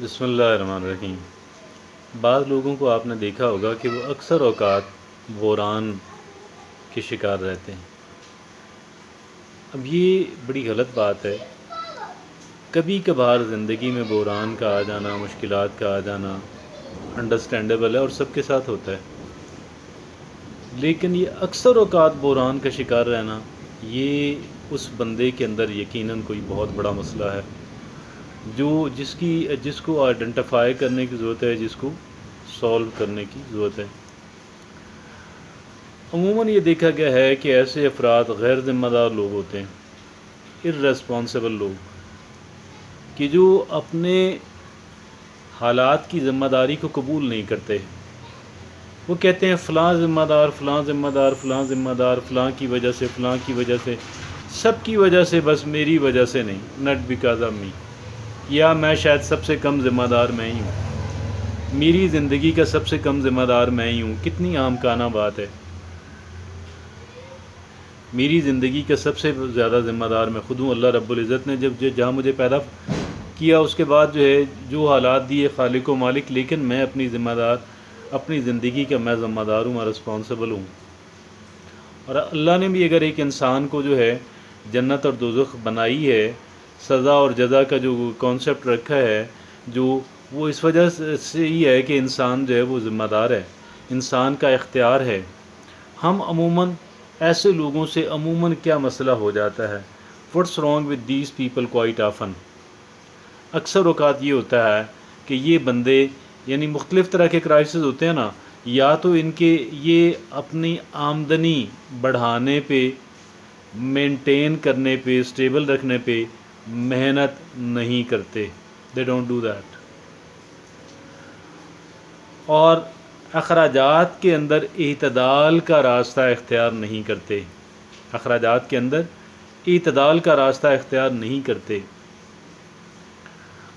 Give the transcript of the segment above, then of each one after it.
بسم اللہ الرحمن الرحیم۔ بعض لوگوں کو آپ نے دیکھا ہوگا کہ وہ اکثر اوقات بحران کے شکار رہتے ہیں۔ اب یہ بڑی غلط بات ہے۔ کبھی کبھار زندگی میں بحران کا آ جانا، مشکلات کا آ جانا انڈرسٹینڈیبل ہے اور سب کے ساتھ ہوتا ہے، لیکن یہ اکثر اوقات بحران کا شکار رہنا، یہ اس بندے کے اندر یقیناً کوئی بہت بڑا مسئلہ ہے جس کو آئیڈینٹیفائی کرنے کی ضرورت ہے، جس کو سولو کرنے کی ضرورت ہے۔ عموماً یہ دیکھا گیا ہے کہ ایسے افراد غیر ذمہ دار لوگ ہوتے ہیں، ارریسپانسبل لوگ، کہ جو اپنے حالات کی ذمہ داری کو قبول نہیں کرتے۔ وہ کہتے ہیں فلاں ذمہ دار، فلاں ذمہ دار، فلاں ذمہ دار، فلاں کی وجہ سے، فلاں کی وجہ سے، سب کی وجہ سے، بس میری وجہ سے نہیں، نٹ بیکاز آف می، یا میں شاید سب سے کم ذمہ دار میں ہی ہوں، میری زندگی کا سب سے کم ذمہ دار میں ہی ہوں۔ کتنی عام کانہ بات ہے، میری زندگی کا سب سے زیادہ ذمہ دار میں خود ہوں۔ اللہ رب العزت نے جہاں مجھے پیدا کیا، اس کے بعد جو حالات دیے خالق و مالک، لیکن میں اپنی زندگی کا میں ذمہ دار ہوں، میں رسپانسبل ہوں۔ اور اللہ نے بھی اگر ایک انسان کو جنت اور دوزخ بنائی ہے، سزا اور جزا کا جو کانسیپٹ رکھا ہے، وہ اس وجہ سے ہی ہے کہ انسان وہ ذمہ دار ہے، انسان کا اختیار ہے۔ ہم عموماً ایسے لوگوں سے کیا مسئلہ ہو جاتا ہے، what's wrong with these people quite often, اکثر اوقات یہ ہوتا ہے کہ یہ بندے، یعنی مختلف طرح کے کرائسس ہوتے ہیں نا، یا تو ان کے یہ اپنی آمدنی بڑھانے پہ، مینٹین کرنے پہ، سٹیبل رکھنے پہ محنت نہیں کرتے، دے ڈونٹ ڈو دیٹ، اور اخراجات کے اندر اعتدال کا راستہ اختیار نہیں کرتے، اخراجات کے اندر اعتدال کا راستہ اختیار نہیں کرتے۔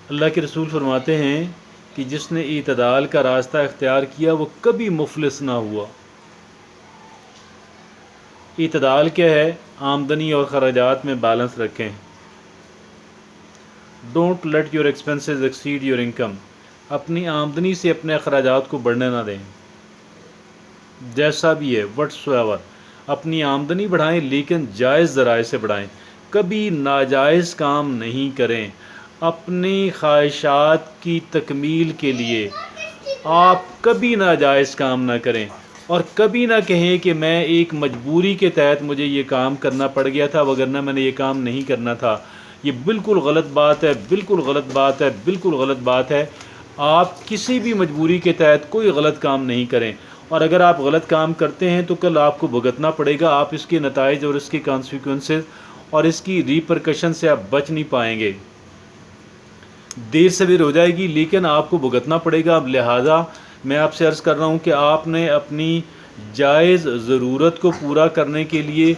اللہ کے رسول فرماتے ہیں کہ جس نے اعتدال کا راستہ اختیار کیا وہ کبھی مفلس نہ ہوا۔ اعتدال کیا ہے؟ آمدنی اور خراجات میں بیلنس رکھیں۔ Don't let your expenses exceed your income, اپنی آمدنی سے اپنے اخراجات کو بڑھنے نہ دیں، جیسا بھی ہے وٹس ایور۔ اپنی آمدنی بڑھائیں لیکن جائز ذرائع سے بڑھائیں، کبھی ناجائز کام نہیں کریں۔ اپنی خواہشات کی تکمیل کے لیے آپ کبھی ناجائز کام نہ کریں، اور کبھی نہ کہیں کہ میں ایک مجبوری کے تحت مجھے یہ کام کرنا پڑ گیا تھا، وگرنہ میں نے یہ کام نہیں کرنا تھا۔ یہ بالکل غلط بات ہے، بالکل غلط بات ہے، بالکل غلط بات ہے۔ آپ کسی بھی مجبوری کے تحت کوئی غلط کام نہیں کریں، اور اگر آپ غلط کام کرتے ہیں تو کل آپ کو بھگتنا پڑے گا، آپ اس کے نتائج اور اس کے کانسیکوینسز اور اس کی ریپرکشن سے آپ بچ نہیں پائیں گے۔ دیر سویر ہو جائے گی لیکن آپ کو بھگتنا پڑے گا۔ اب لہٰذا میں آپ سے عرض کر رہا ہوں کہ آپ نے اپنی جائز ضرورت کو پورا کرنے کے لیے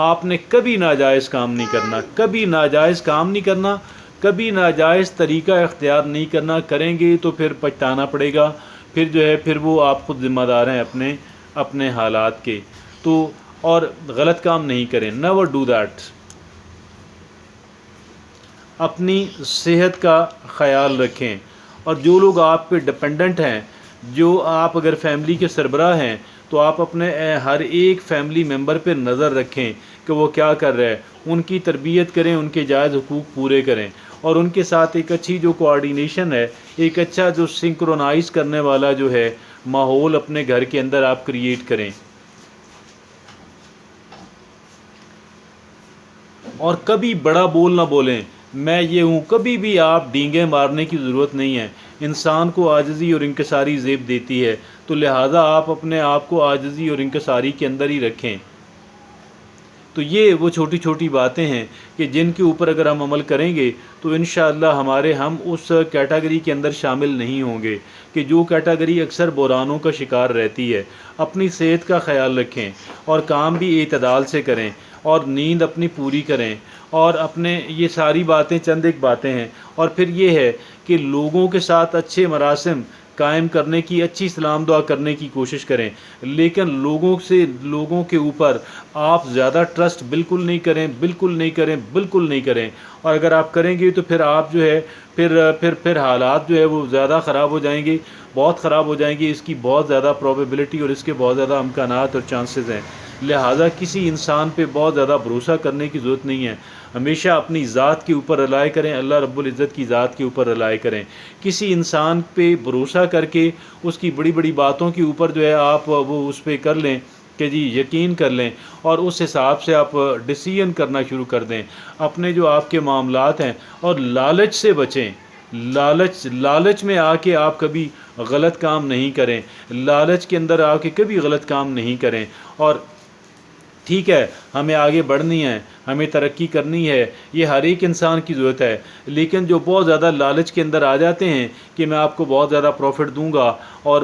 آپ نے کبھی ناجائز کام نہیں کرنا، کبھی ناجائز کام نہیں کرنا، کبھی ناجائز طریقہ اختیار نہیں کرنا۔ کریں گے تو پھر پچھتانا پڑے گا، پھر وہ آپ خود ذمہ دار ہیں اپنے حالات کے۔ تو اور غلط کام نہیں کریں، نیور ڈو دیٹ۔ اپنی صحت کا خیال رکھیں، اور جو لوگ آپ پہ ڈپینڈنٹ ہیں، جو آپ اگر فیملی کے سربراہ ہیں تو آپ اپنے ہر ایک فیملی ممبر پہ نظر رکھیں کہ وہ کیا کر رہا ہے، ان کی تربیت کریں، ان کے جائز حقوق پورے کریں، اور ان کے ساتھ ایک اچھی جو کوآرڈینیشن ہے، ایک اچھا جو سنکرونائز کرنے والا ماحول اپنے گھر کے اندر آپ کریٹ کریں۔ اور کبھی بڑا بول نہ بولیں، میں یہ ہوں، کبھی بھی آپ ڈینگیں مارنے کی ضرورت نہیں ہے۔ انسان کو عاجزی اور انکساری زیب دیتی ہے، تو لہٰذا آپ اپنے آپ کو عاجزی اور انکساری کے اندر ہی رکھیں۔ تو یہ وہ چھوٹی چھوٹی باتیں ہیں کہ جن کے اوپر اگر ہم عمل کریں گے تو انشاءاللہ ہم اس کیٹیگری کے اندر شامل نہیں ہوں گے کہ جو کیٹیگری اکثر بحرانوں کا شکار رہتی ہے۔ اپنی صحت کا خیال رکھیں، اور کام بھی اعتدال سے کریں، اور نیند اپنی پوری کریں، اور یہ ساری باتیں چند ایک باتیں ہیں۔ اور پھر یہ ہے کہ لوگوں کے ساتھ اچھے مراسم قائم کرنے کی، اچھی سلام دعا کرنے کی کوشش کریں، لیکن لوگوں کے اوپر آپ زیادہ ٹرسٹ بالکل نہیں کریں، بالکل نہیں کریں، بالکل نہیں کریں۔ اور اگر آپ کریں گے تو پھر آپ جو ہے پھر حالات جو ہے وہ زیادہ خراب ہو جائیں گے، بہت خراب ہو جائیں گے۔ اس کی بہت زیادہ پروبیبلٹی اور اس کے بہت زیادہ امکانات اور چانسز ہیں۔ لہٰذا کسی انسان پہ بہت زیادہ بھروسہ کرنے کی ضرورت نہیں ہے۔ ہمیشہ اپنی ذات کے اوپر رلائی کریں، اللہ رب العزت کی ذات کے اوپر رلائی کریں۔ کسی انسان پہ بھروسہ کر کے اس کی بڑی بڑی باتوں کے اوپر جو ہے آپ وہ اس پہ کر لیں کہ جی یقین کر لیں، اور اس حساب سے آپ ڈیسیژن کرنا شروع کر دیں اپنے جو آپ کے معاملات ہیں۔ اور لالچ سے بچیں، لالچ میں آ کے آپ کبھی غلط کام نہیں کریں، لالچ کے اندر آ کے کبھی غلط کام نہیں کریں۔ اور ٹھیک ہے، ہمیں آگے بڑھنی ہے، ہمیں ترقی کرنی ہے، یہ ہر ایک انسان کی ضرورت ہے، لیکن جو بہت زیادہ لالچ کے اندر آ جاتے ہیں کہ میں آپ کو بہت زیادہ پروفٹ دوں گا، اور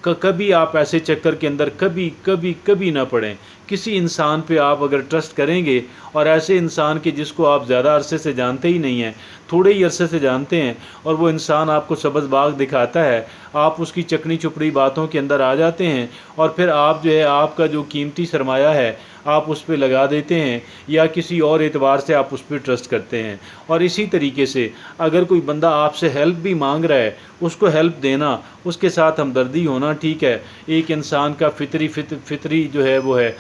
کبھی آپ ایسے چکر کے اندر کبھی نہ پڑیں۔ کسی انسان پہ آپ اگر ٹرسٹ کریں گے، اور ایسے انسان کے جس کو آپ زیادہ عرصے سے جانتے ہی نہیں ہیں، تھوڑے ہی عرصے سے جانتے ہیں، اور وہ انسان آپ کو سبز باغ دکھاتا ہے، آپ اس کی چکنی چپڑی باتوں کے اندر آ جاتے ہیں، اور پھر آپ جو ہے آپ کا جو قیمتی سرمایہ ہے آپ اس پہ لگا دیتے ہیں، یا کسی اور اعتبار سے آپ اس پہ ٹرسٹ کرتے ہیں۔ اور اسی طریقے سے اگر کوئی بندہ آپ سے ہیلپ بھی مانگ رہا ہے، اس کو ہیلپ دینا، اس کے ساتھ ہمدردی ہونا ٹھیک ہے، ایک انسان کا فطری جو ہے وہ ہے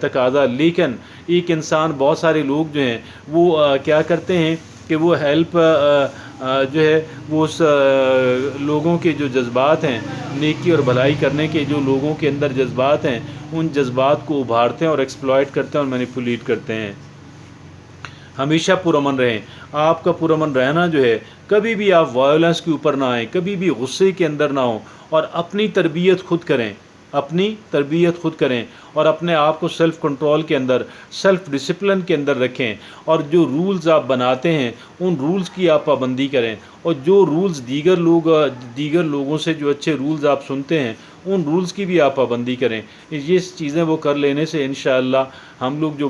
تقاضا۔ لیکن ایک انسان، بہت سارے لوگ جو ہیں وہ کیا کرتے ہیں کہ وہ ہیلپ جو ہے وہ اس لوگوں کے جو جذبات ہیں، نیکی اور بھلائی کرنے کے جو لوگوں کے اندر جذبات ہیں، ان جذبات کو ابھارتے ہیں اور ایکسپلائٹ کرتے ہیں اور مینیپولیٹ کرتے ہیں۔ ہمیشہ پرامن رہیں۔ آپ کا پرامن رہنا جو ہے، کبھی بھی آپ وائلنس کے اوپر نہ آئیں، کبھی بھی غصے کے اندر نہ ہوں، اور اپنی تربیت خود کریں، اپنی تربیت خود کریں، اور اپنے آپ کو سیلف کنٹرول کے اندر، سیلف ڈسپلن کے اندر رکھیں، اور جو رولز آپ بناتے ہیں ان رولز کی آپ پابندی کریں، اور جو رولز دیگر لوگوں سے جو اچھے رولز آپ سنتے ہیں ان رولز کی بھی آپ پابندی کریں۔ یہ چیزیں وہ کر لینے سے انشاءاللہ ہم لوگ جو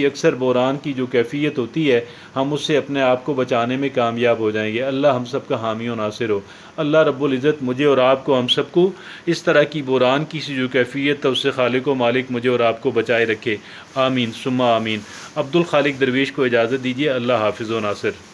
اکثر بحران کی جو کیفیت ہوتی ہے، ہم اس سے اپنے آپ کو بچانے میں کامیاب ہو جائیں گے۔ اللہ ہم سب کا حامی و ناصر ہو۔ اللہ رب العزت مجھے اور آپ کو، ہم سب کو اس طرح کی بحران کی سی جو کیفیت ہے اس سے خالق و مالک مجھے اور آپ کو بچائے رکھے۔ آمین ثم آمین۔ عبد الخالق درویش کو اجازت دیجیے۔ اللہ حافظ و ناصر۔